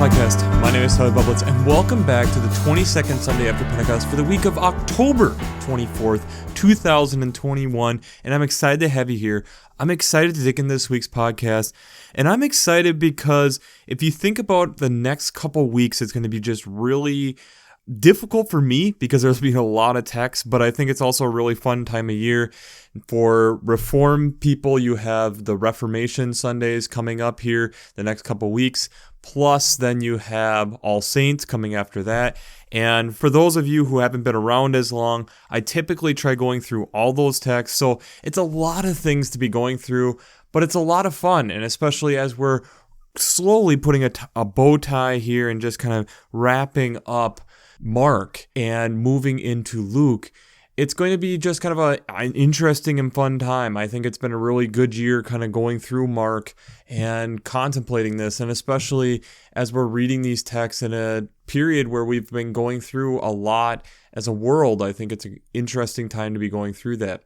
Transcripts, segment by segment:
Podcast. My name is Tyler Bublitz, and welcome back to the 22nd Sunday after Pentecost for the week of October 24th, 2021, and I'm excited to have you here. I'm excited to dig in this week's podcast, and I'm excited because if you think about the next couple weeks, it's going to be just really difficult for me because there's been a lot of text, but I think it's also a really fun time of year. For Reformed people, you have the Reformation Sundays coming up here the next couple weeks, plus then you have All Saints coming after that. And for those of you who haven't been around as long, I typically try going through all those texts, so it's a lot of things to be going through, but it's a lot of fun, and especially as we're slowly putting a bow tie here and just kind of wrapping up Mark and moving into Luke, it's going to be just kind of an interesting and fun time. I think it's been a really good year kind of going through Mark and contemplating this, and especially as we're reading these texts in a period where we've been going through a lot as a world. I think it's an interesting time to be going through that.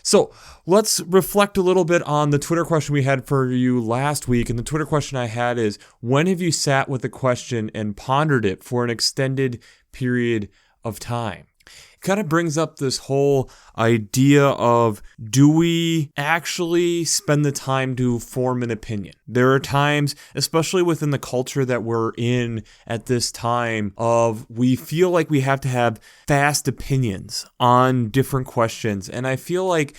So let's reflect a little bit on the Twitter question we had for you last week. And the Twitter question I had is, when have you sat with a question and pondered it for an extended period of time? It kind of brings up this whole idea of, do we actually spend the time to form an opinion? There are times, especially within the culture that we're in at this time, of we feel like we have to have fast opinions on different questions. And I feel like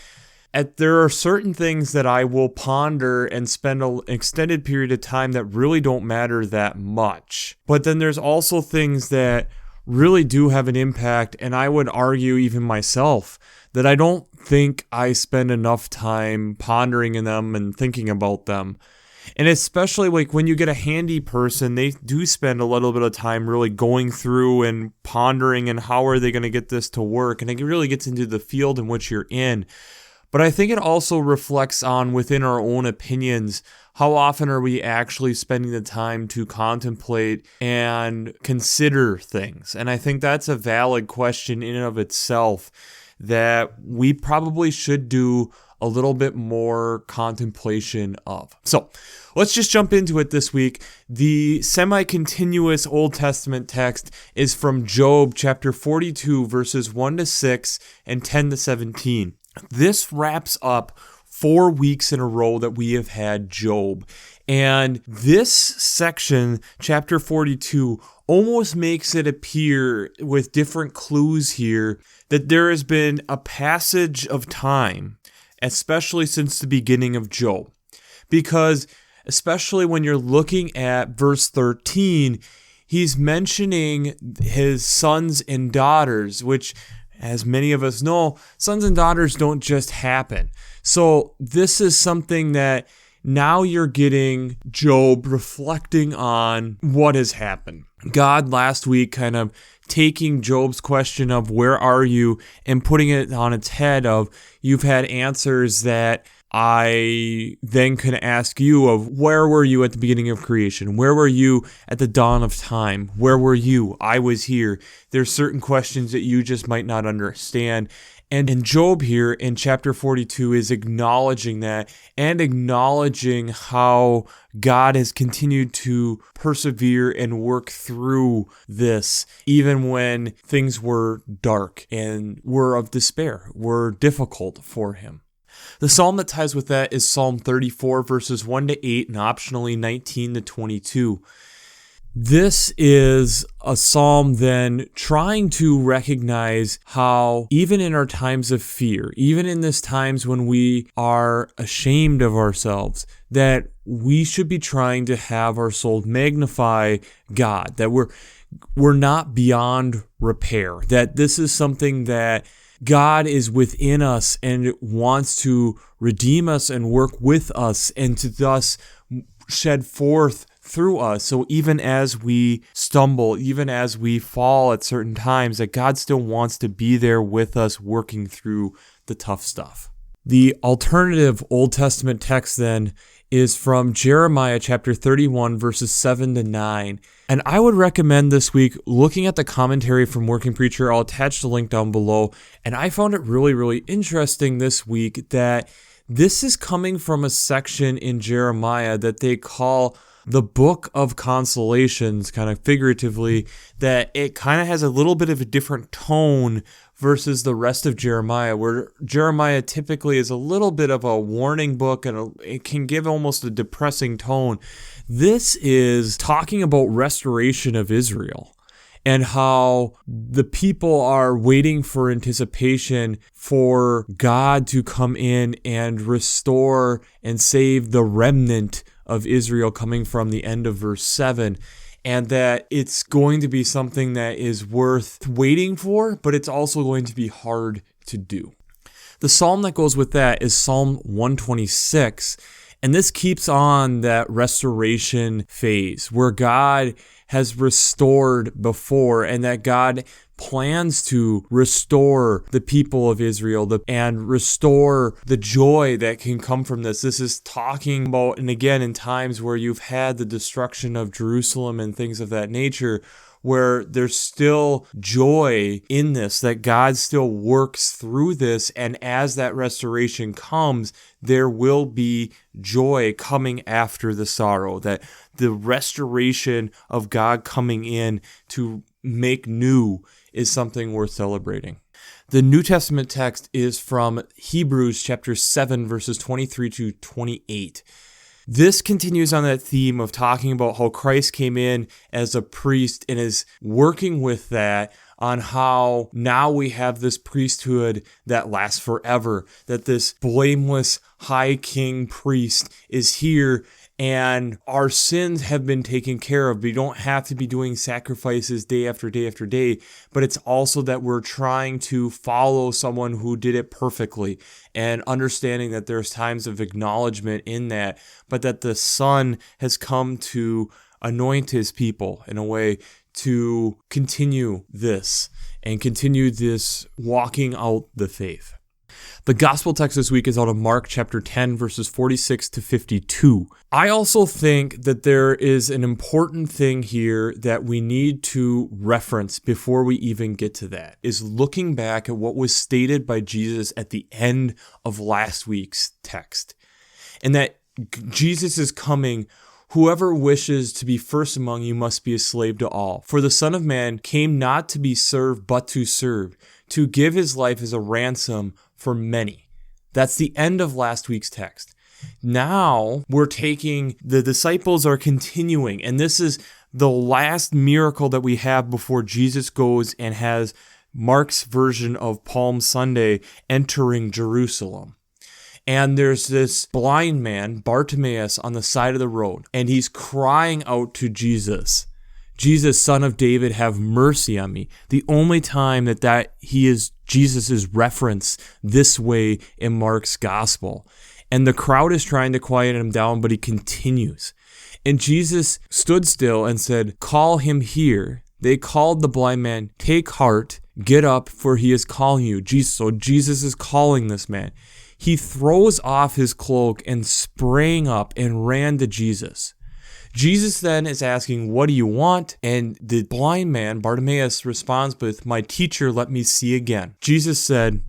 there are certain things that I will ponder and spend an extended period of time that really don't matter that much. But then there's also things that really do have an impact, and I would argue even myself that I don't think I spend enough time pondering in them and thinking about them. And especially like when you get a handy person, they do spend a little bit of time really going through and pondering and how are they going to get this to work, and it really gets into the field in which you're in. But I think it also reflects on within our own opinions, how often are we actually spending the time to contemplate and consider things? And I think that's a valid question in and of itself that we probably should do a little bit more contemplation of. So let's just jump into it this week. The semi-continuous Old Testament text is from Job chapter 42, verses 1-6 and 10-17. This wraps up 4 weeks in a row that we have had Job. And this section, chapter 42, almost makes it appear with different clues here that there has been a passage of time, especially since the beginning of Job. Because especially when you're looking at verse 13, he's mentioning his sons and daughters, which, as many of us know, sons and daughters don't just happen. So this is something that now you're getting Job reflecting on what has happened. God last week kind of taking Job's question of where are you and putting it on its head of, you've had answers that I then can ask you of, where were you at the beginning of creation? Where were you at the dawn of time? Where were you? I was here. There's certain questions that you just might not understand. And in Job here in chapter 42 is acknowledging that and acknowledging how God has continued to persevere and work through this, even when things were dark and were of despair, were difficult for him. The psalm that ties with that is Psalm 34, verses 1-8, and optionally 19-22. This is a psalm then trying to recognize how even in our times of fear, even in these times when we are ashamed of ourselves, that we should be trying to have our soul magnify God, that we're not beyond repair, that this is something that God is within us and wants to redeem us and work with us and to thus shed forth through us. So even as we stumble, even as we fall at certain times, that God still wants to be there with us working through the tough stuff. The alternative Old Testament text then is from Jeremiah chapter 31, verses 7-9. And I would recommend this week looking at the commentary from Working Preacher. I'll attach the link down below. And I found it really, really interesting this week that this is coming from a section in Jeremiah that they call the book of consolations, kind of figuratively, that it kind of has a little bit of a different tone versus the rest of Jeremiah, where Jeremiah typically is a little bit of a warning book and it can give almost a depressing tone. This is talking about restoration of Israel and how the people are waiting for anticipation for God to come in and restore and save the remnant of Israel, coming from the end of verse 7. And that it's going to be something that is worth waiting for, but it's also going to be hard to do. The psalm that goes with that is Psalm 126, and this keeps on that restoration phase where God has restored before, and that God plans to restore the people of Israel and restore the joy that can come from this. This is talking about, and again, in times where you've had the destruction of Jerusalem and things of that nature, where there's still joy in this, that God still works through this, and as that restoration comes, there will be joy coming after the sorrow, that the restoration of God coming in to make new is something worth celebrating. The New Testament text is from Hebrews chapter 7, verses 23 to 28. This continues on that theme of talking about how Christ came in as a priest and is working with that on how now we have this priesthood that lasts forever, that this blameless high king priest is here and our sins have been taken care of. We don't have to be doing sacrifices day after day after day, but it's also that we're trying to follow someone who did it perfectly and understanding that there's times of acknowledgement in that, but that the Son has come to anoint his people in a way to continue this and continue this walking out the faith. The gospel text this week is out of Mark chapter 10, verses 46 to 52. I also think that there is an important thing here that we need to reference before we even get to that, is looking back at what was stated by Jesus at the end of last week's text. And that Jesus is coming. Whoever wishes to be first among you must be a slave to all. For the Son of Man came not to be served, but to serve, to give his life as a ransom for many. That's the end of last week's text. Now we're taking, the disciples are continuing, and this is the last miracle that we have before Jesus goes and has Mark's version of Palm Sunday entering Jerusalem. And there's this blind man, Bartimaeus, on the side of the road, and he's crying out to Jesus, Jesus, Son of David, have mercy on me. The only time that Jesus is referenced this way in Mark's gospel. And the crowd is trying to quiet him down, but he continues. And Jesus stood still and said, call him here. They called the blind man, take heart, get up, for he is calling you. So Jesus is calling this man. He throws off his cloak and sprang up and ran to Jesus. Jesus then is asking, what do you want? And the blind man, Bartimaeus, responds with, my teacher, let me see again. Jesus said,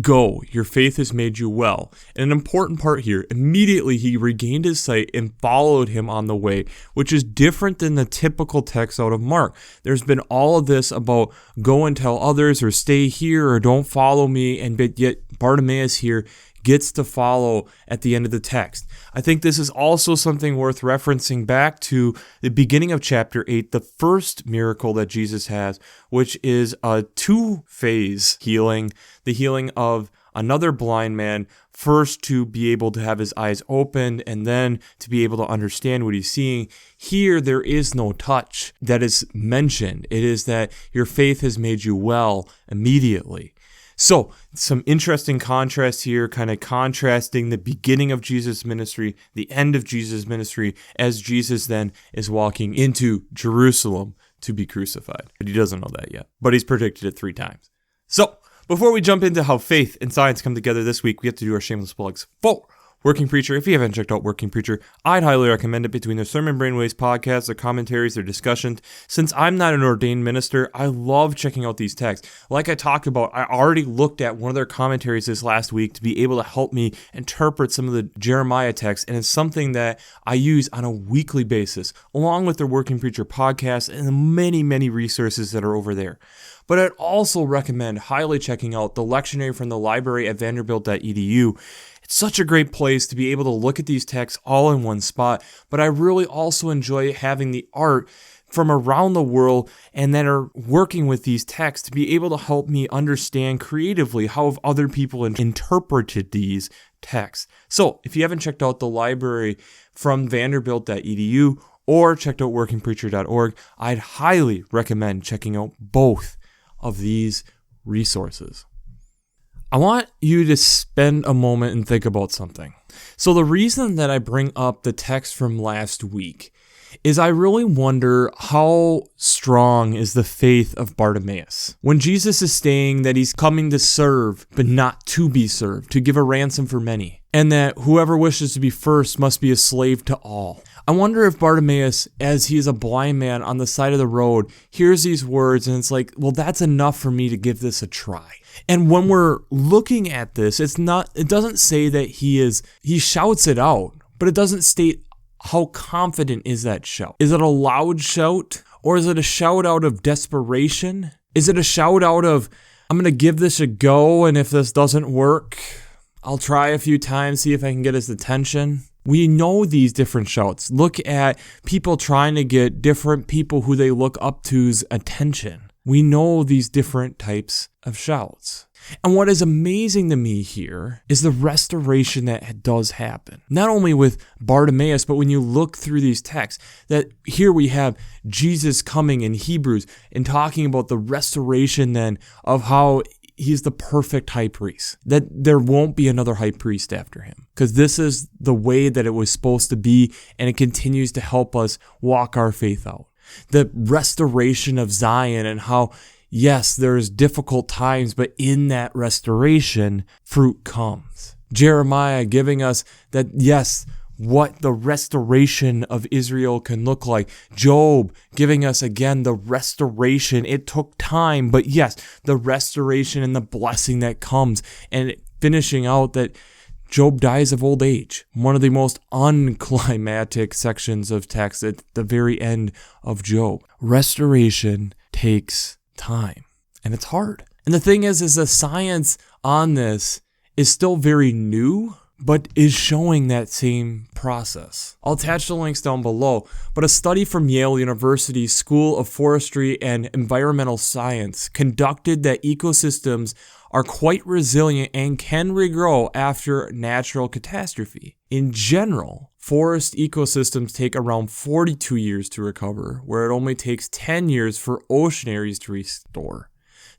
go, your faith has made you well. And an important part here, immediately he regained his sight and followed him on the way, which is different than the typical text out of Mark. There's been all of this about go and tell others, or stay here, or don't follow me, and yet Bartimaeus here gets to follow at the end of the text. I think this is also something worth referencing back to the beginning of chapter 8, the first miracle that Jesus has, which is a two-phase healing, the healing of another blind man, first to be able to have his eyes opened and then to be able to understand what he's seeing. Here, there is no touch that is mentioned. It is that your faith has made you well immediately. So, some interesting contrast here, kind of contrasting the beginning of Jesus' ministry, the end of Jesus' ministry, as Jesus then is walking into Jerusalem to be crucified. But he doesn't know that yet, but he's predicted it 3 times. So, before we jump into how faith and science come together this week, we have to do our shameless plugs. Working Preacher. If you haven't checked out Working Preacher, I'd highly recommend it. Between their Sermon Brainwaves podcasts, their commentaries, their discussions. Since I'm not an ordained minister, I love checking out these texts. Like I talked about, I already looked at one of their commentaries this last week to be able to help me interpret some of the Jeremiah texts, and it's something that I use on a weekly basis, along with their Working Preacher podcast and the many, many resources that are over there. But I'd also recommend highly checking out the lectionary from the library at vanderbilt.edu. It's such a great place to be able to look at these texts all in one spot, but I really also enjoy having the art from around the world and that are working with these texts to be able to help me understand creatively how other people interpreted these texts. So if you haven't checked out the library from vanderbilt.edu or checked out workingpreacher.org, I'd highly recommend checking out both of these resources. I want you to spend a moment and think about something. So the reason that I bring up the text from last week is I really wonder how strong is the faith of Bartimaeus. When Jesus is saying that he's coming to serve, but not to be served, to give a ransom for many, and that whoever wishes to be first must be a slave to all. I wonder if Bartimaeus, as he is a blind man on the side of the road, hears these words and it's like, well, that's enough for me to give this a try. And when we're looking at this, it doesn't say that he shouts it out, but it doesn't state how confident is that shout. Is it a loud shout, or is it a shout out of desperation? Is it a shout out of, I'm going to give this a go, and if this doesn't work, I'll try a few times, see if I can get his attention? We know these different shouts. Look at people trying to get different people who they look up to's attention. We know these different types of shouts. And what is amazing to me here is the restoration that does happen. Not only with Bartimaeus, but when you look through these texts, that here we have Jesus coming in Hebrews and talking about the restoration then of how he's the perfect high priest, that there won't be another high priest after him, because this is the way that it was supposed to be, and it continues to help us walk our faith out. The restoration of Zion and how, yes, there's difficult times, but in that restoration, fruit comes. Jeremiah giving us that, yes, what the restoration of Israel can look like. Job giving us again the restoration. It took time, but yes, the restoration and the blessing that comes, and finishing out that Job dies of old age. One of the most unclimactic sections of text at the very end of Job. Restoration takes time, and it's hard. And the thing is the science on this is still very new, but is showing that same process. I'll attach the links down below, but a study from Yale University School of Forestry and Environmental Science conducted that ecosystems are quite resilient and can regrow after natural catastrophe. In general, forest ecosystems take around 42 years to recover, where it only takes 10 years for ocean areas to restore.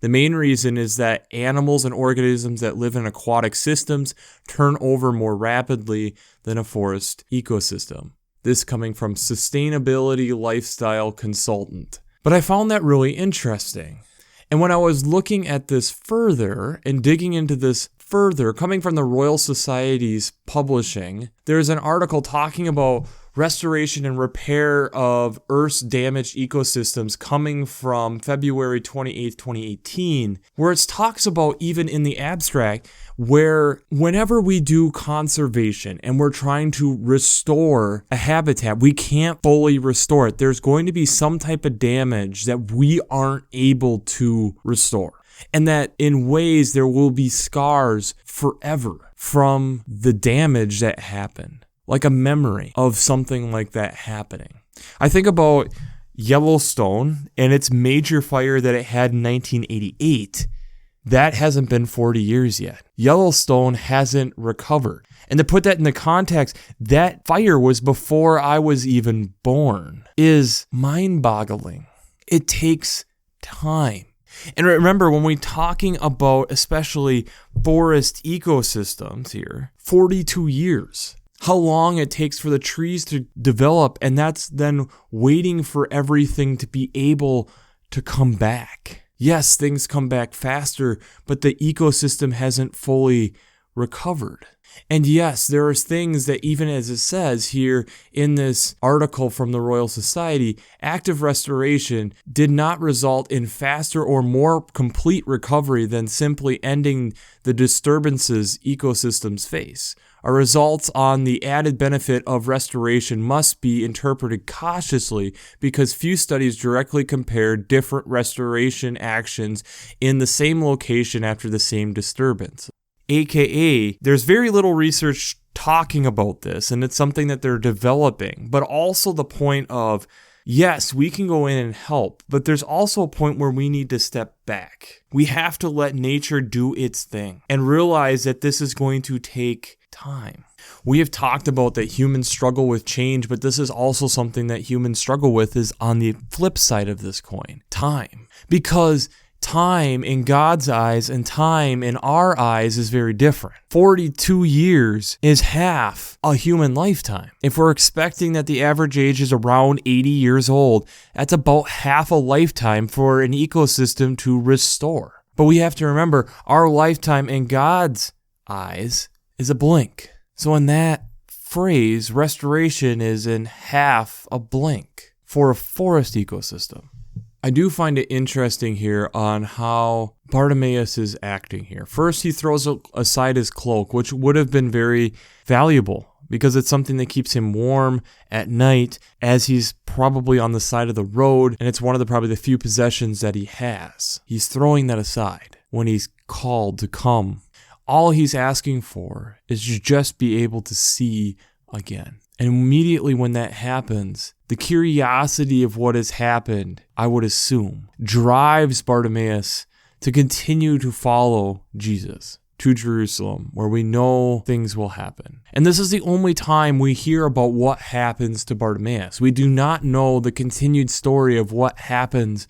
The main reason is that animals and organisms that live in aquatic systems turn over more rapidly than a forest ecosystem. This coming from Sustainability Lifestyle Consultant. But I found that really interesting. And when I was looking at this further and digging into this further, coming from the Royal Society's publishing, there's an article talking about restoration and repair of Earth's damaged ecosystems coming from February 28th, 2018, where it talks about, even in the abstract, where whenever we do conservation and we're trying to restore a habitat, we can't fully restore it. There's going to be some type of damage that we aren't able to restore. And that in ways there will be scars forever from the damage that happened. Like a memory of something like that happening. I think about Yellowstone and its major fire that it had in 1988. That hasn't been 40 years yet. Yellowstone hasn't recovered. And to put that into context, that fire was before I was even born, is mind-boggling. It takes time. And remember, when we're talking about especially forest ecosystems here, 42 years. How long it takes for the trees to develop, and that's then waiting for everything to be able to come back. Yes, things come back faster, but the ecosystem hasn't fully recovered. And yes, there are things that, even as it says here in this article from the Royal Society, active restoration did not result in faster or more complete recovery than simply ending the disturbances ecosystems face. Our results on the added benefit of restoration must be interpreted cautiously because few studies directly compare different restoration actions in the same location after the same disturbance. AKA, there's very little research talking about this, and it's something that they're developing, but also the point of, yes, we can go in and help, but there's also a point where we need to step back. We have to let nature do its thing and realize that this is going to take time. We have talked about that humans struggle with change, but this is also something that humans struggle with is on the flip side of this coin, time. Because time in God's eyes and time in our eyes is very different. 42 years is half a human lifetime. If we're expecting that the average age is around 80 years old, that's about half a lifetime for an ecosystem to restore. But we have to remember, our lifetime in God's eyes is a blink. So in that phrase, restoration is in half a blink for a forest ecosystem. I do find it interesting here on how Bartimaeus is acting here. First, he throws aside his cloak, which would have been very valuable because it's something that keeps him warm at night as he's probably on the side of the road, and it's one of probably the few possessions that he has. He's throwing that aside when he's called to come. All he's asking for is to just be able to see again. And immediately when that happens, the curiosity of what has happened, I would assume, drives Bartimaeus to continue to follow Jesus to Jerusalem, where we know things will happen. And this is the only time we hear about what happens to Bartimaeus. We do not know the continued story of what happens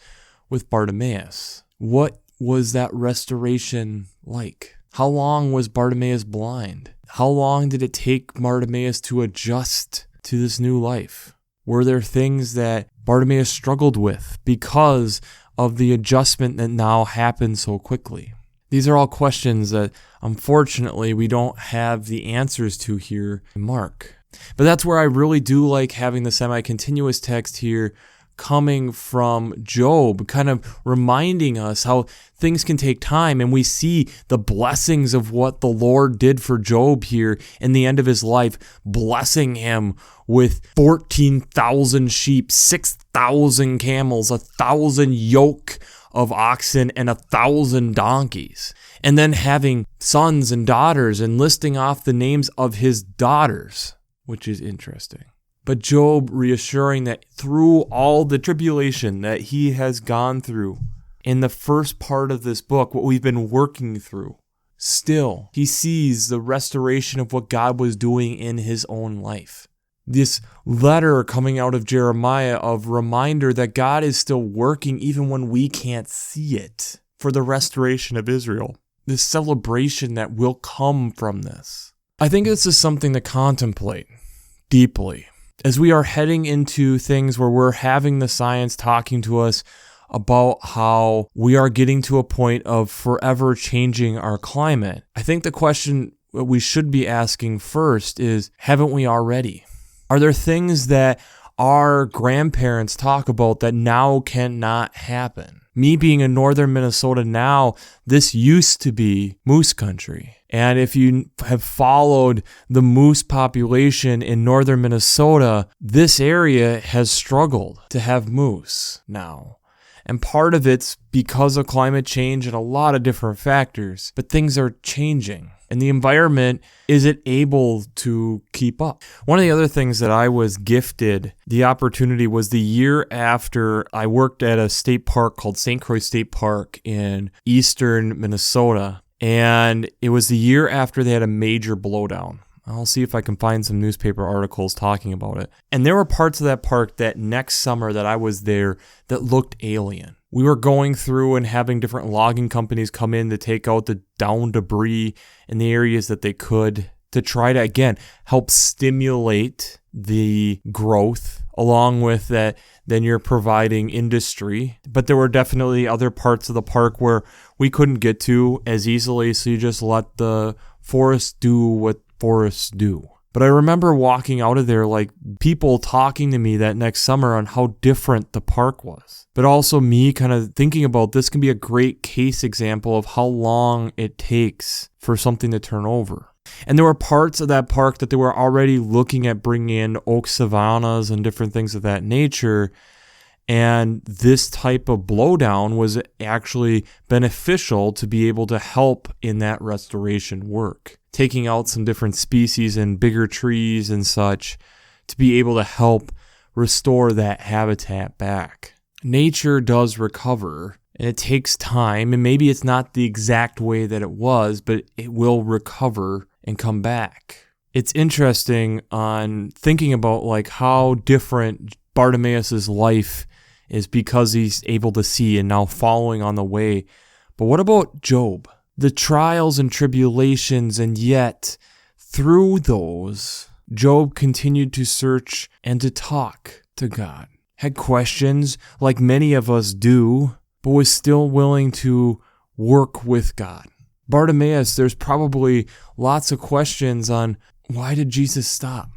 with Bartimaeus. What was that restoration like? How long was Bartimaeus blind? How long did it take Bartimaeus to adjust to this new life? Were there things that Bartimaeus struggled with because of the adjustment that now happened so quickly? These are all questions that, unfortunately, we don't have the answers to here in Mark. But that's where I really do like having the semi-continuous text here coming from Job, kind of reminding us how things can take time, and we see the blessings of what the Lord did for Job here in the end of his life, blessing him with 14,000 sheep, 6,000 camels, 1,000 yoke of oxen, and 1,000 donkeys, and then having sons and daughters and listing off the names of his daughters, which is interesting. But Job reassuring that through all the tribulation that he has gone through in the first part of this book, what we've been working through, still he sees the restoration of what God was doing in his own life. This letter coming out of Jeremiah of reminder that God is still working even when we can't see it for the restoration of Israel. This celebration that will come from this. I think this is something to contemplate deeply. As we are heading into things where we're having the science talking to us about how we are getting to a point of forever changing our climate, I think the question that we should be asking first is, haven't we already? Are there things that our grandparents talk about that now cannot happen? Me being in northern Minnesota now, this used to be moose country. And if you have followed the moose population in northern Minnesota, this area has struggled to have moose now. And part of it's because of climate change and a lot of different factors. But things are changing. And the environment isn't able to keep up. One of the other things that I was gifted the opportunity was the year after I worked at a state park called St. Croix State Park in eastern Minnesota. And it was the year after they had a major blowdown. I'll see if I can find some newspaper articles talking about it. And there were parts of that park that next summer that I was there that looked alien. We were going through and having different logging companies come in to take out the down debris in the areas that they could to try to, again, help stimulate the growth. Along with that, then you're providing industry. But there were definitely other parts of the park where we couldn't get to as easily, so you just let the forest do what forests do. But I remember walking out of there, like people talking to me that next summer on how different the park was. But also me kind of thinking about this can be a great case example of how long it takes for something to turn over. And there were parts of that park that they were already looking at bringing in oak savannas and different things of that nature. And this type of blowdown was actually beneficial to be able to help in that restoration work. Taking out some different species and bigger trees and such to be able to help restore that habitat back. Nature does recover, and it takes time, and maybe it's not the exact way that it was, but it will recover and come back. It's interesting on thinking about like how different Bartimaeus' life is because he's able to see and now following on the way. But what about Job? The trials and tribulations, and yet through those, Job continued to search and to talk to God. Had questions like many of us do, but was still willing to work with God. Bartimaeus, there's probably lots of questions on why did Jesus stop?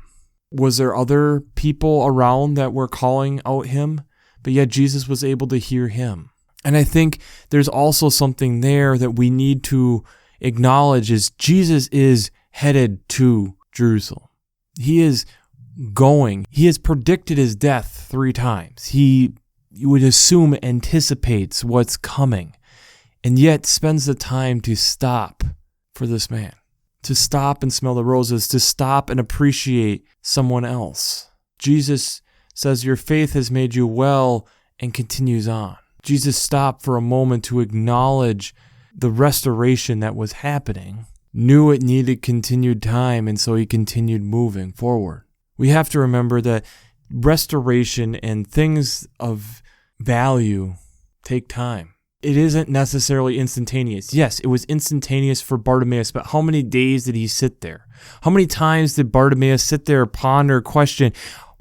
Was there other people around that were calling out him? But yet Jesus was able to hear him. And I think there's also something there that we need to acknowledge is Jesus is headed to Jerusalem. He is going. He has predicted his death 3 times. He, you would assume, anticipates what's coming, and yet spends the time to stop for this man, to stop and smell the roses, to stop and appreciate someone else. Jesus says, "Your faith has made you well," and continues on. Jesus stopped for a moment to acknowledge the restoration that was happening, knew it needed continued time, and so he continued moving forward. We have to remember that restoration and things of value take time. It isn't necessarily instantaneous. Yes, it was instantaneous for Bartimaeus, but how many days did he sit there? How many times did Bartimaeus sit there, ponder, question?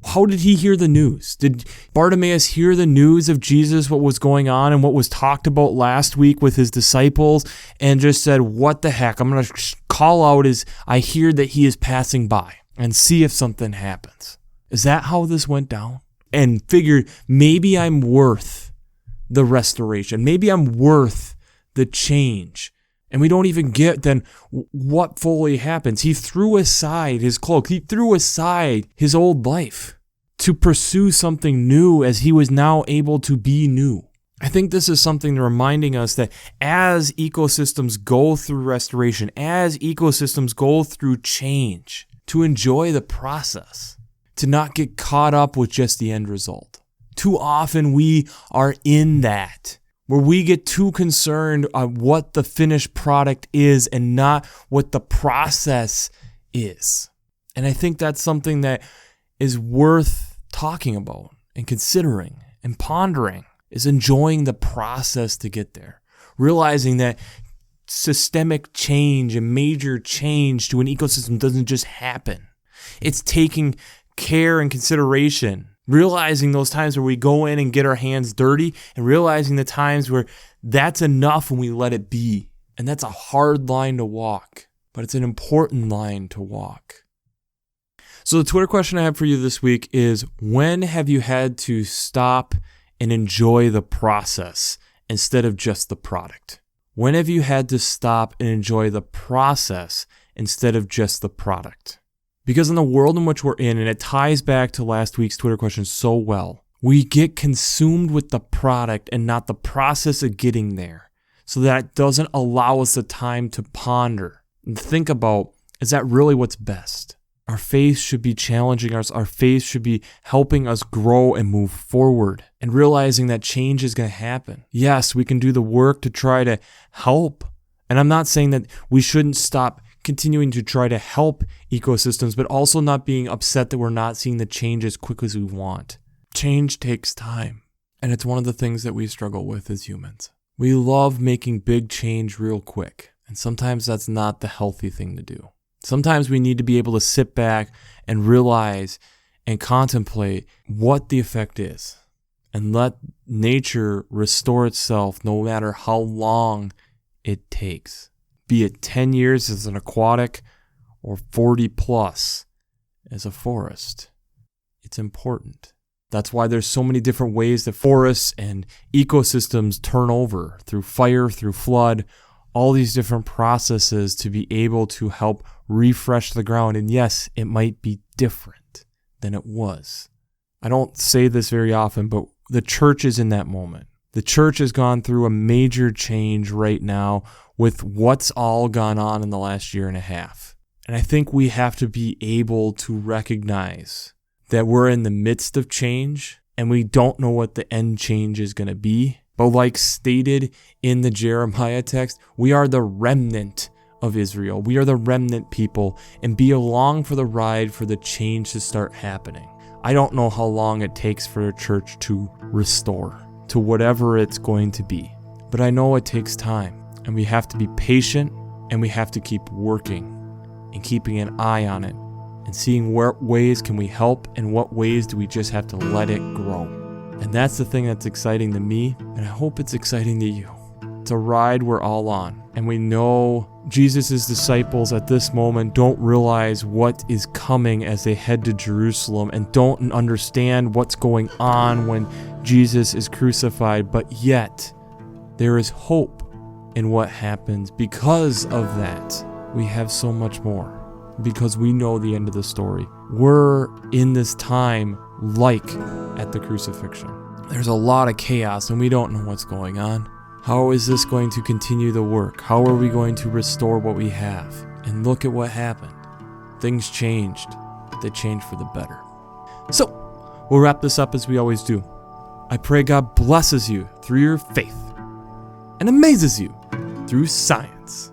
How did he hear the news? Did Bartimaeus hear the news of Jesus, what was going on and what was talked about last week with his disciples, and just said, what the heck? I'm going to call out as I hear that he is passing by and see if something happens. Is that how this went down? And figured maybe I'm worth the restoration. Maybe I'm worth the change. And we don't even get then what fully happens. He threw aside his cloak. He threw aside his old life to pursue something new as he was now able to be new. I think this is something reminding us that as ecosystems go through restoration, as ecosystems go through change, to enjoy the process, to not get caught up with just the end result. Too often we are in that, where we get too concerned on what the finished product is and not what the process is. And I think that's something that is worth talking about and considering and pondering, is enjoying the process to get there. Realizing that systemic change and major change to an ecosystem doesn't just happen. It's taking care and consideration. Realizing those times where we go in and get our hands dirty, and realizing the times where that's enough and we let it be. And that's a hard line to walk, but it's an important line to walk. So the Twitter question I have for you this week is, when have you had to stop and enjoy the process instead of just the product? When have you had to stop and enjoy the process instead of just the product? Because in the world in which we're in, and it ties back to last week's Twitter question so well, we get consumed with the product and not the process of getting there. So that doesn't allow us the time to ponder and think about, is that really what's best? Our faith should be challenging us. Our faith should be helping us grow and move forward and realizing that change is going to happen. Yes, we can do the work to try to help. And I'm not saying that we shouldn't stop continuing to try to help ecosystems, but also not being upset that we're not seeing the change as quickly as we want. Change takes time. And it's one of the things that we struggle with as humans. We love making big change real quick. And sometimes that's not the healthy thing to do. Sometimes we need to be able to sit back and realize and contemplate what the effect is and let nature restore itself no matter how long it takes. Be it 10 years as an aquatic or 40 plus as a forest. It's important. That's why there's so many different ways that forests and ecosystems turn over through fire, through flood, all these different processes to be able to help refresh the ground. And yes, it might be different than it was. I don't say this very often, but the church is in that moment. The church has gone through a major change right now with what's all gone on in the last year and a half. And I think we have to be able to recognize that we're in the midst of change and we don't know what the end change is going to be. But like stated in the Jeremiah text, we are the remnant of Israel. We are the remnant people, and be along for the ride for the change to start happening. I don't know how long it takes for a church to restore to whatever it's going to be, but I know it takes time, and we have to be patient, and we have to keep working and keeping an eye on it and seeing what ways can we help and what ways do we just have to let it grow. And that's the thing that's exciting to me, and I hope it's exciting to you. It's a ride we're all on, and we know Jesus' disciples at this moment don't realize what is coming as they head to Jerusalem and don't understand what's going on when Jesus is crucified, but yet there is hope in what happens. Because of that, we have so much more, because we know the end of the story. We're in this time like at the crucifixion. There's a lot of chaos and we don't know what's going on. How is this going to continue the work? How are we going to restore what we have? And look at what happened. Things changed, but they changed for the better. So, we'll wrap this up as we always do. I pray God blesses you through your faith and amazes you through science.